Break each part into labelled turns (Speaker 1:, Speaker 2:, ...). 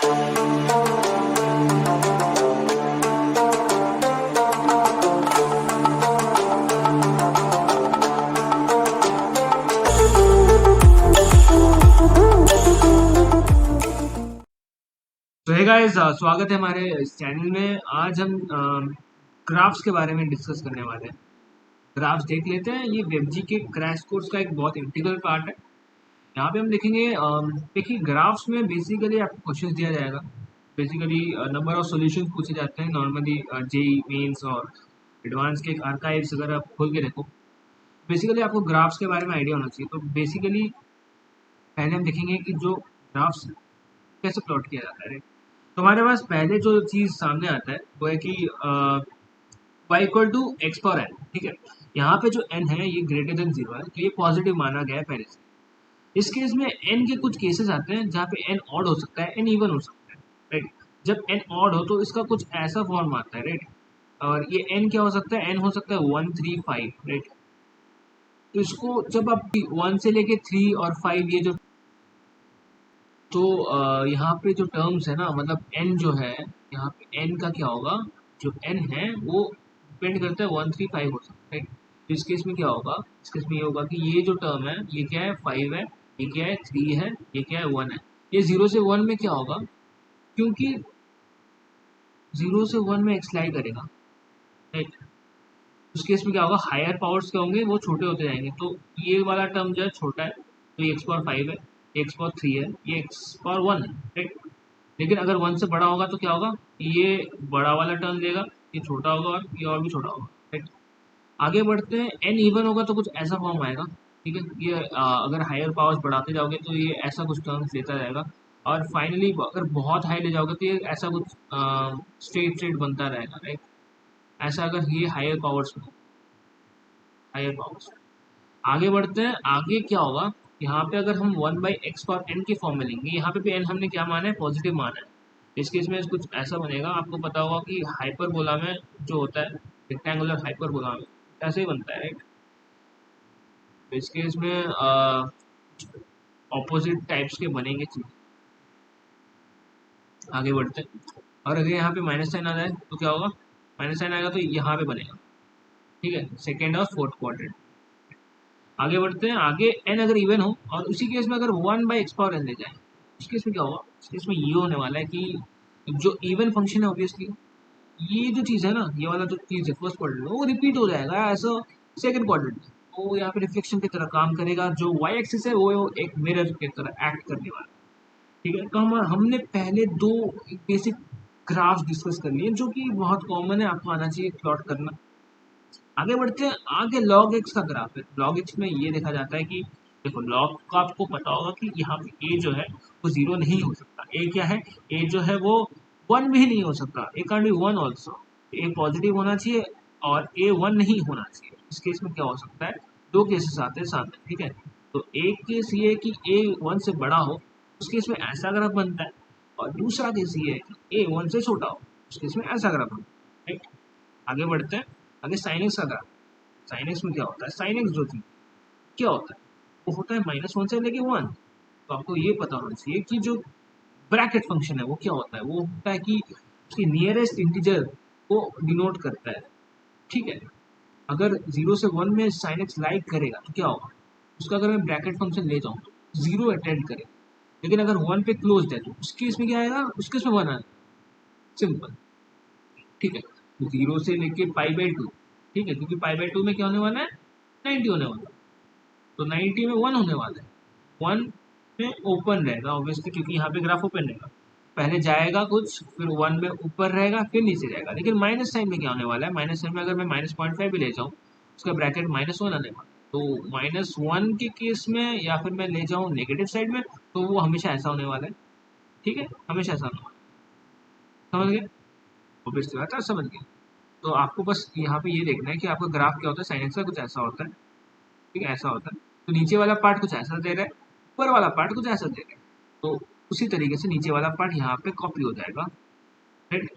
Speaker 1: तो hey guys, स्वागत है हमारे इस चैनल में। आज हम ग्राफ्स के बारे में डिस्कस करने वाले हैं। ग्राफ्स देख लेते हैं। ये वेबजी के क्रैश कोर्स का एक बहुत इंटीग्रल पार्ट है। यहाँ पे हम देखेंगे, देखिए ग्राफ्स में बेसिकली आपको क्वेश्चंस दिया जाएगा। बेसिकली नंबर ऑफ सॉल्यूशंस पूछे जाते हैं नॉर्मली जेई मेंस और एडवांस के आर्काइव्स अगर आप खोल के देखो। बेसिकली आपको ग्राफ्स के बारे में आइडिया होना चाहिए। तो बेसिकली पहले हम देखेंगे कि जो ग्राफ्स कैसे प्लॉट किया जाता है। तो हमारे पास पहले जो चीज सामने आता है वो है कि y इक्वल टू एक्स पर एन। ठीक है, यहाँ पे जो n है ये ग्रेटर देन जीरो है, तो ये पॉजिटिव माना गया है पहले से। इस केस में n के कुछ केसेस आते हैं जहाँ पे n ऑड हो सकता है, n इवन हो सकता है, राइट। जब n ऑड हो तो इसका कुछ ऐसा फॉर्म आता है, राइट। और ये n क्या हो सकता है, n हो सकता है 1 3 5, राइट। तो इसको जब आप 1 से लेके 3 और 5 ये जो, तो यहाँ पे जो टर्म्स है ना, मतलब n जो है, यहाँ पे n का क्या होगा, जो n है वो डिपेंड करता है 1 3 5 हो सकता है। तो इस केस में क्या होगा, इस केस में ये होगा कि ये जो टर्म है ये क्या है, 5 है, ये क्या है, 3 है, ये क्या है, 1 है। ये 0 से 1 में क्या होगा, क्योंकि 0 से 1 में एक्सलाई करेगा, राइट। उस केस में क्या होगा, हायर पावर्स क्या होंगे, वो छोटे होते जाएंगे। तो ये वाला टर्म जो है छोटा है, तो ये x⁻5 है, ये x⁻3 है, ये x⁻1 है, राइट। लेकिन अगर 1 से बड़ा होगा तो क्या होगा, ये बड़ा वाला टर्म देगा, ये छोटा होगा और ये और भी छोटा होगा, राइट। आगे बढ़ते हैं, n इवन होगा तो कुछ ऐसा फॉर्म आएगा। ठीक है, ये अगर हायर पावर्स बढ़ाते जाओगे तो ये ऐसा कुछ टर्म्स लेता जाएगा। और फाइनली अगर बहुत हाई ले जाओगे तो ये ऐसा कुछ स्ट्रेट स्ट्रेट बनता रहेगा, राइट। ऐसा अगर ये हायर पावर्स में, हायर पावर्स। आगे बढ़ते हैं, आगे क्या होगा, यहाँ पे अगर हम 1/x⁴n के फॉर्म में लेंगे, यहाँ पे भी n हमने क्या माना है, पॉजिटिव माना है। इस केस में कुछ ऐसा बनेगा, आपको पता होगा कि हाइपरबोला में जो होता है, रेक्टेंगुलर हाइपरबोला में ऐसे ही बनता है, राइट। तो इस केस में ऑपोजिट टाइप्स के बनेंगे चीज। आगे बढ़ते हैं, और अगर यहाँ पे माइनस साइन आ जाए तो क्या होगा, माइनस साइन आएगा तो यहाँ पे बनेगा। ठीक है, सेकेंड और फोर्थ क्वाड्रेंट। आगे बढ़ते हैं, आगे n अगर इवन हो और उसी केस में अगर 1/x⁴n ले जाए, उस केस में क्या होगा, उस केस में ये होने वाला है कि जो इवन फंक्शन है ऑब्वियसली, ये जो चीज़ है ना, ये वाला जो चीज़ है फर्स्ट क्वाड्रेंट में वो रिपीट हो जाएगा एज सेकंड क्वाड्रेंट में। वो यहाँ पे रिफ्लेक्शन की तरह काम करेगा, जो y एक्सिस है वो एक मिरर की तरह एक्ट करने वाला है। ठीक है, तो हमने पहले दो बेसिक ग्राफ्स डिस्कस कर लिए जो कि बहुत कॉमन है, आपको आना चाहिए प्लॉट करना। आगे बढ़ते हैं, आगे log x का ग्राफ है। log x में ये देखा जाता है कि देखो log का आपको पता होगा कि यहाँ पे a जो है वो 0 नहीं हो सकता। a क्या है, a जो है वो 1 भी नहीं हो सकता, a can't be 1 also. a positive होना चाहिए और a 1 नहीं होना चाहिए। इस केस में क्या हो सकता है, दो केसेस आते हैं सामने। ठीक है, तो एक केस ये है कि a 1 से बड़ा हो, उस केस में ऐसा ग्राफ बनता है। और दूसरा केस ये है कि a 1 से छोटा हो, उस केस में ऐसा ग्राफ बनता है, राइट। आगे बढ़ते हैं, आगे साइन एक्स का ग्राफ। साइन एक्स में क्या होता है, साइन एक्स जो थी क्या होता है, वो होता है -1 से लेके 1। तो आपको ये पता होना चाहिए कि जो ब्रैकेट फंक्शन है वो क्या होता है, वो होता है कि उसकी नियरेस्ट इंटीजर को डिनोट करता है। ठीक है, अगर 0 से 1 में साइन एक्स लाइक करेगा तो क्या होगा, उसका अगर मैं ब्रैकेट फंक्शन ले जाऊँ तो 0 अटेंड करेगा। लेकिन अगर 1 पे क्लोज है तो उस केस में क्या आएगा, उस केस में 1 आएगा, सिंपल। ठीक है, तो 0 से लेके π/2। ठीक है, क्योंकि π/2 में क्या होने वाला है, 90 होने वाला है। तो 90 में 1 होने वाला है, 1 में ओपन रहेगा ऑब्वियसली, क्योंकि यहाँ पे ग्राफ ओपन रहेगा। पहले जाएगा कुछ, फिर 1 में ऊपर रहेगा, फिर नीचे जाएगा। लेकिन माइनस साइन में क्या होने वाला है, माइनस साइन में अगर मैं -0.5 भी ले जाऊँ, उसका ब्रैकेट -1 आने वाला। तो -1 के केस में या फिर मैं ले जाऊँ नेगेटिव साइड में, तो वो हमेशा ऐसा होने वाला है। ठीक है, हमेशा ऐसा होने वाला है। समझ गए, ऑब्वियसली बात है, समझ गए। तो आपको बस यहाँ पे ये देखना है कि आपका ग्राफ क्या होता है, साइन एक्स का कुछ ऐसा होता है। ठीक है, ऐसा होता है। तो नीचे वाला पार्ट कुछ ऐसा दे रहा है, ऊपर वाला पार्ट कुछ ऐसा दे रहा है। तो उसी तरीके से नीचे वाला पार्ट यहाँ पे कॉपी हो जाएगा, राइट।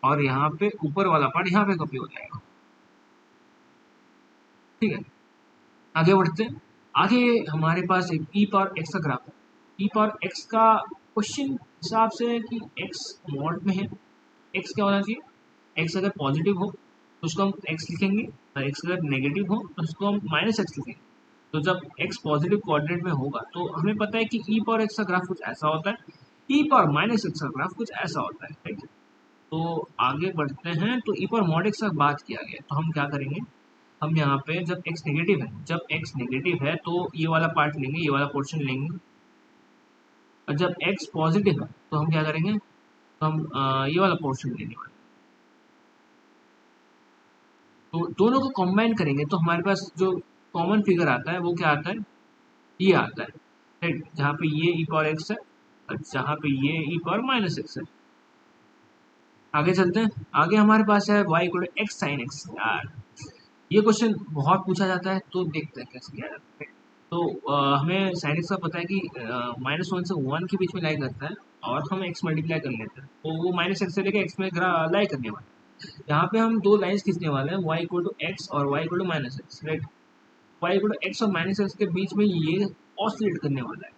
Speaker 1: और यहाँ पे ऊपर वाला पार्ट यहाँ पे कॉपी हो जाएगा। ठीक है, आगे बढ़ते हैं। आगे हमारे पास एक e पावर x का ग्राफ है। ई पावर एक्स का क्वेश्चन हिसाब से है कि एक्स मॉड में है। एक्स क्या होना चाहिए, एक्स अगर पॉजिटिव हो तो उसको हम एक्स लिखेंगे, और एक्स अगर नेगेटिव हो तो उसको हम माइनस एक्स लिखेंगे। तो जब एक्स पॉजिटिव कोऑर्डिनेट में होगा तो हमें पता है कि ई पावर एक्स का ग्राफ कुछ ऐसा होता है, ई पावर माइनस एक्स का ग्राफ कुछ ऐसा होता है, राइट। तो आगे बढ़ते हैं, तो ई पावर मॉड एक्स का बात किया गया, तो हम क्या करेंगे, हम यहाँ पे जब एक्स नेगेटिव है, जब एक्स नेगेटिव है तो ये वाला पार्ट लेंगे, ये वाला पोर्शन लेंगे, और जब एक्स पॉजिटिव है तो हम क्या करेंगे, तो हम ये वाला पोर्शन लेने वाले। तो दोनों को कंबाइन करेंगे तो हमारे पास जो कॉमन फिगर आता है वो क्या आता है, ये आता है, राइट, जहाँ पे ये ई पावर एक्स है और जहाँ पे ये ई पावर माइनस एक्स है। आगे चलते हैं, आगे हमारे पास है y equal to x sine x. यार ये क्वेश्चन बहुत पूछा जाता है, तो देखते हैं कैसे किया जाता है। तो हमें साइन एक्स का पता है कि -1 से 1 के बीच में लाई करता है, और हम एक्स मल्टीप्लाई कर लेते हैं तो वो माइनस एक्स से लेकर एक्स में लाई करने वाला है। यहाँ पे हम दो लाइन्स खींचने वाले हैं, वाई इक्वल टू एक्स और y equal to minus x, right. Y equal to x और माइनस एक्स के बीच में ये ऑसिलेट करने वाला है,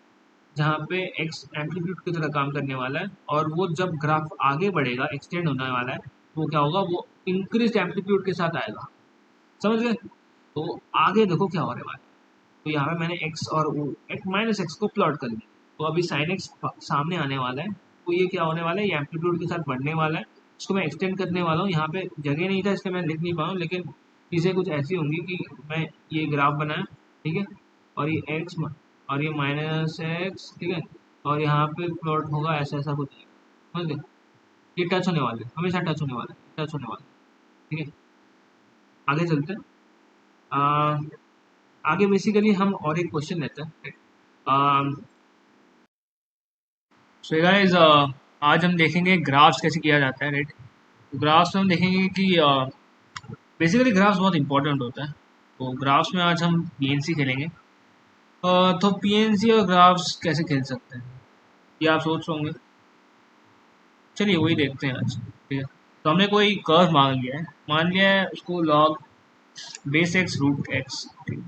Speaker 1: जहाँ पे एक्स एम्पलीट्यूड की तरह काम करने वाला है, और वो जब ग्राफ आगे बढ़ेगा, एक्सटेंड होने वाला है, वो क्या होगा, वो इंक्रीज एम्पलीट्यूड के साथ आएगा, समझ गए। तो आगे देखो क्या होने वाला है। तो यहाँ पे मैंने एक्स और एक माइनस एक्स को प्लॉट कर लिया, तो अभी साइन एक्स सामने आने वाला है, तो ये क्या होने वाला है, ये एम्पलीट्यूड के साथ बढ़ने वाला है। इसको मैं एक्सटेंड करने वाला हूँ, यहाँ पे जगह नहीं था इसलिए मैं लिख नहीं पाऊँ, लेकिन चीज़ें कुछ ऐसी होंगी कि मैं ये ग्राफ बनाया, ठीक है, और ये एक्स और ये माइनस एक्स, ठीक है, और यहाँ पे प्लॉट होगा ऐसा ऐसा कुछ, समझ गए। ये टच होने वाले, हमेशा टच होने वाला है, टच होने वाला है, ठीक है। आगे चलते हैं, आगे बेसिकली हम और एक क्वेश्चन लेते हैं। सो गाइस, आज हम देखेंगे ग्राफ्स कैसे किया जाता है, राइट। ग्राफ्स में हम देखेंगे कि बेसिकली ग्राफ्स बहुत इंपॉर्टेंट होता है, तो ग्राफ्स में आज हम पीएनसी खेलेंगे। तो पीएनसी और ग्राफ्स कैसे खेल सकते हैं ये आप सोच रहे होंगे, चलिए वही देखते हैं आज, ठीक है। तो हमने कोई कर्व मान लिया है उसको log base x root x, ठीक है।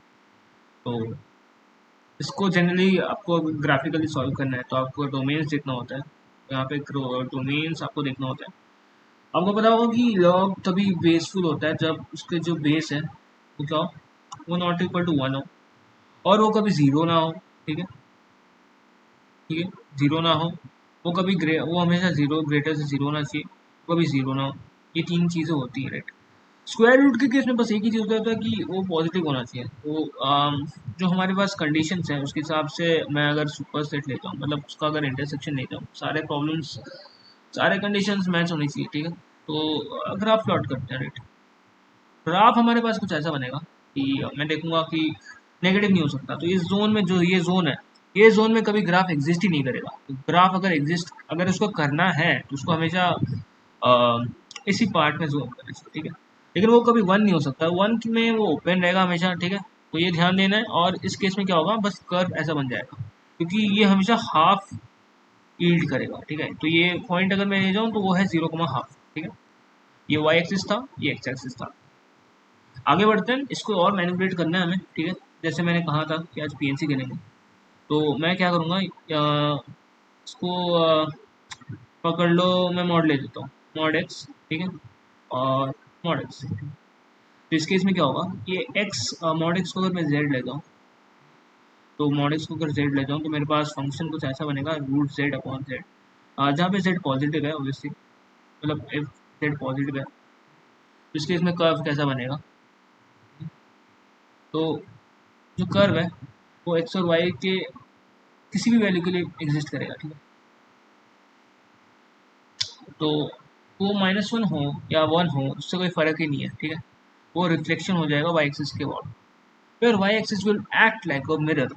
Speaker 1: तो इसको जनरली आपको ग्राफिकली सॉल्व करना है तो आपको डोमेन्स देखना होता है, यहाँ पे डोमेन्स आपको देखना होता है। आपको पता होगा कि लॉग तभी बेसफुल होता है जब उसके जो बेस है वो क्या हो, वो नॉट इक्वल टू 1 हो, और वो कभी ज़ीरो ना हो, ठीक है, ठीक है, ज़ीरो ना हो, वो कभी वो हमेशा ज़ीरो ग्रेटर से ज़ीरो होना चाहिए, कभी ज़ीरो ना हो, ये तीन चीज़ें होती हैं, राइट। स्क्वायर रूट के केस में बस एक ही चीज़ होता है कि वो पॉजिटिव होना चाहिए। तो जो हमारे पास कंडीशंस हैं उसके हिसाब से मैं अगर सुपर सेट लेता हूँ, मतलब उसका अगर इंटरसेक्शन लेता हूँ, सारे प्रॉब्लम्स सारे कंडीशंस मैच होनी चाहिए, ठीक है। तो ग्राफ प्लॉट करते हैं, राइट। ग्राफ हमारे पास कुछ ऐसा बनेगा कि मैं देखूंगा कि नेगेटिव नहीं हो सकता, तो इस जोन में जो ये जोन है, ये जोन में कभी ग्राफ एग्जिस्ट ही नहीं करेगा। तो ग्राफ अगर एग्जिस्ट अगर उसको करना है तो उसको हमेशा इसी पार्ट में जोन करना चाहिए, ठीक है। लेकिन वो कभी वन नहीं हो सकता, वन में वो ओपन रहेगा हमेशा, ठीक है। तो ये ध्यान देना है, और इस केस में क्या होगा, बस कर्व ऐसा बन जाएगा, क्योंकि ये हमेशा हाफ यील्ड करेगा, ठीक है। तो ये पॉइंट अगर मैं ले जाऊँ तो वो है 0,5, ठीक है। ये वाई एक्सिस था, ये एक्स एक्सिस था। आगे बढ़ते हैं, इसको और मैनिपुलेट करना है हमें, ठीक है। जैसे मैंने कहा था कि आज पीएनसी करेंगे, तो मैं क्या करूँगा, इसको पकड़ लो, मैं मॉड ले लेता हूँ, मॉड एक्स, ठीक है, और मॉड एक्स। तो इस केस में क्या होगा, ये एक्स मॉड एक्स को अगर मैं जेड लेता हूँ, तो मॉड एक्स को अगर जेड लेता हूँ तो मेरे पास फंक्शन कुछ ऐसा बनेगा, रूट जेड अपॉन जेड, जहाँ पे जेड पॉजिटिव है ऑब्वियसली, मतलब एफ जेड पॉजिटिव है। तो इस केस में कर्व कैसा बनेगा, तो जो कर्व है वो एक्स और वाई के किसी भी वैल्यू के लिए एग्जिस्ट करेगा, ठीक है। तो वो -1 हो या 1 हो उससे कोई फर्क ही नहीं है, ठीक है। वो रिफ्लेक्शन हो जाएगा वाई एक्सिस के बाद, फिर y axis will act like a mirror.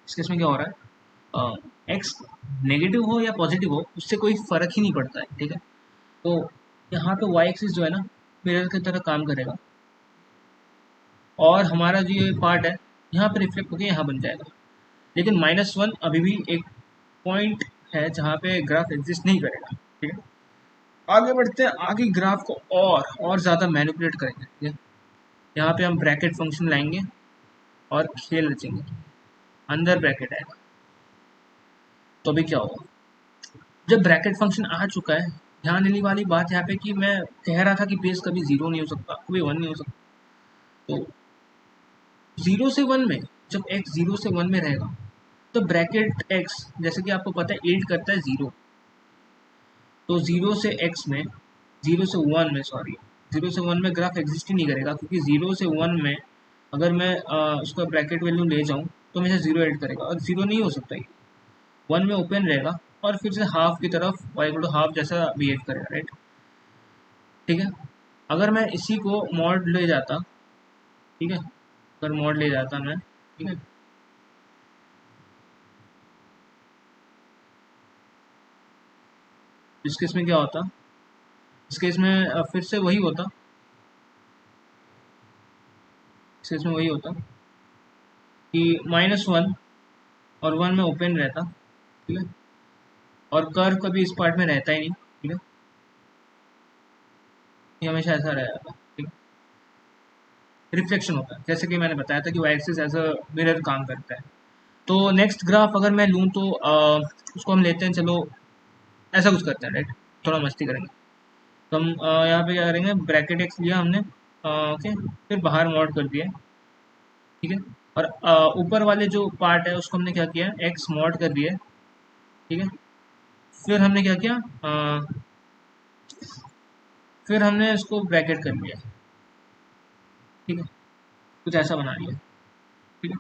Speaker 1: इस केस में क्या हो रहा है, एक्स नेगेटिव हो या पॉजिटिव हो उससे कोई फर्क ही नहीं पड़ता है, ठीक है। तो यहाँ पे वाई एक्सिस जो है ना, मिरर की तरह काम करेगा, और हमारा जो ये पार्ट है यहाँ पे रिफ्लेक्ट होकर यहाँ बन जाएगा। लेकिन -1 अभी भी एक पॉइंट है जहाँ पे ग्राफ एग्जिस्ट नहीं करेगा, ठीक है। आगे बढ़ते हैं, आगे ग्राफ को और ज़्यादा मैनिपुलेट करेंगे, ठीक है। यहाँ पे हम ब्रैकेट फंक्शन लाएंगे और खेल रचेंगे। अंदर ब्रैकेट आएगा। तो अभी क्या होगा, जब ब्रैकेट फंक्शन आ चुका है, ध्यान देने वाली बात यहाँ पे कि मैं कह रहा था कि बेस कभी जीरो नहीं हो सकता, कभी वन नहीं हो सकता। तो जीरो से वन में, जब एक्स जीरो से वन में रहेगा, तो ब्रैकेट एक्स, जैसे कि आपको पता है 8 करता है जीरो, तो जीरो से एक्स में, जीरो से वन में, सॉरी, जीरो से वन में ग्राफ एग्जिस्ट ही नहीं करेगा, क्योंकि जीरो से वन में अगर मैं उसका ब्रैकेट वैल्यू ले जाऊँ तो हमेशा जीरो ऐड करेगा, और जीरो नहीं हो सकता, ये वन में ओपन रहेगा और फिर से हाफ की तरफ y इक्वल टू हाफ जैसा बिहेव करेगा, राइट। ठीक है, अगर मैं इसी को मॉड ले जाता, ठीक है, अगर मॉड ले जाता मैं, ठीक है, इस केस में क्या होता, इस केस में फिर से वही होता, इस केस में वही होता कि -1 और वन में ओपन रहता, ठीक है, और कर्व कभी इस पार्ट में रहता ही नहीं, ठीक है, ये हमेशा ऐसा रहेगा, ठीक है, रिफ्लेक्शन होता है, जैसे कि मैंने बताया था कि y axis as a mirror काम करता है। तो नेक्स्ट ग्राफ अगर मैं लूँ तो उसको हम लेते हैं, चलो ऐसा कुछ करते हैं, राइट, थोड़ा मस्ती करेंगे। तो हम यहाँ पे क्या करेंगे, ब्रैकेट एक्स लिया हमने, ओके, फिर बाहर मॉड कर दिया, ठीक है, और ऊपर वाले जो पार्ट है उसको हमने क्या किया, एक्स मॉड कर दिया, ठीक है, फिर हमने क्या किया, फिर हमने इसको ब्रैकेट कर लिया, ठीक है, कुछ ऐसा बना लिया, ठीक है।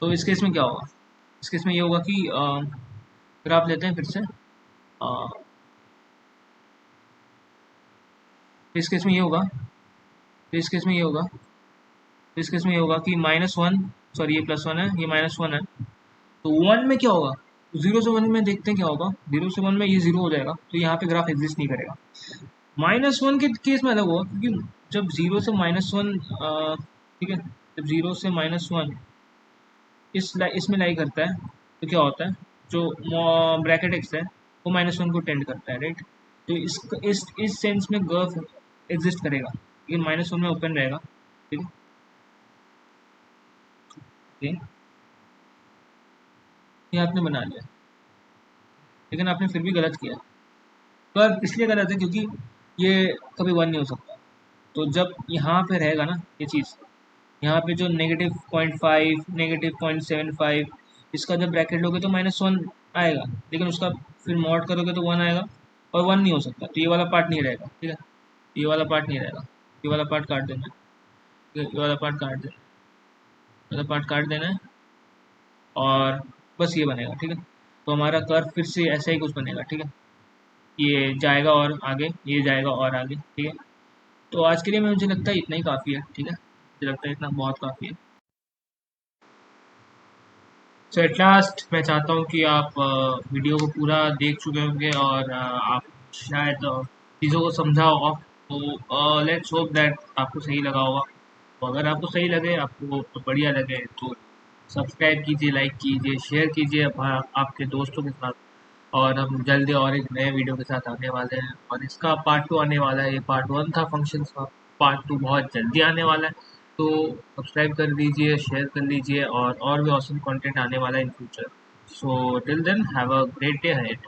Speaker 1: तो इस केस में क्या होगा, इस केस में ये होगा कि ग्राफ लेते हैं फिर से, इस केस में ये होगा, इस केस में ये होगा, इस केस में ये होगा कि -1, सॉरी ये +1 है, ये -1 है, तो वन में क्या होगा, जीरो से वन में देखते हैं क्या होगा, जीरो से वन में ये जीरो हो जाएगा, तो यहाँ पे ग्राफ एग्जिस्ट नहीं करेगा। -1 के केस में अलग होगा, क्योंकि जब जीरो से -1, ठीक है, जब जीरो से -1 इसमें लाई करता है, तो क्या होता है, जो ब्रैकेट एक्स है वो -1 को टेंड करता है, राइट। तो इस सेंस में ग्राफ एग्जिस्ट करेगा, लेकिन -1 में ओपन रहेगा, ठीक है, ये ये आपने बना लिया, लेकिन आपने फिर भी गलत किया। पर इसलिए गलत है क्योंकि ये कभी वन नहीं हो सकता। तो जब यहाँ पे रहेगा ना ये चीज़, यहाँ पे जो -0.5, -0.75, इसका जब ब्रैकेट लोगे तो -1 आएगा, लेकिन उसका फिर मॉड करोगे तो 1 आएगा, और 1 नहीं हो सकता, तो ये वाला पार्ट नहीं रहेगा, ठीक है, ये वाला पार्ट नहीं रहेगा, ये वाला पार्ट काट देना है, ये वाला पार्ट काट देना, ये वाला पार्ट काट देना है, और बस ये बनेगा, ठीक है। तो हमारा कर्व फिर से ऐसा ही कुछ बनेगा, ठीक है, ये जाएगा और आगे, ये जाएगा और आगे, ठीक है। तो आज के लिए मुझे लगता है इतना ही काफ़ी है, ठीक है, मुझे लगता है इतना बहुत काफ़ी है। सो एट लास्ट मैं चाहता हूँ कि आप वीडियो को पूरा देख चुके होंगे, और आप शायद चीज़ों को समझा होगा, तो लेट्स होप दैट आपको सही लगा होगा। तो अगर आपको सही लगे, आपको तो बढ़िया लगे, तो सब्सक्राइब कीजिए, लाइक कीजिए, शेयर कीजिए आपके दोस्तों के साथ, और हम जल्दी और एक नए वीडियो के साथ आने वाले हैं, और इसका पार्ट 2 आने वाला है, ये पार्ट 1 था फंक्शंस का, पार्ट 2 बहुत जल्दी आने वाला है। तो सब्सक्राइब कर लीजिए, शेयर कर लीजिए, और भी ऑसम कंटेंट आने वाला है in future. So till then, have a great day ahead.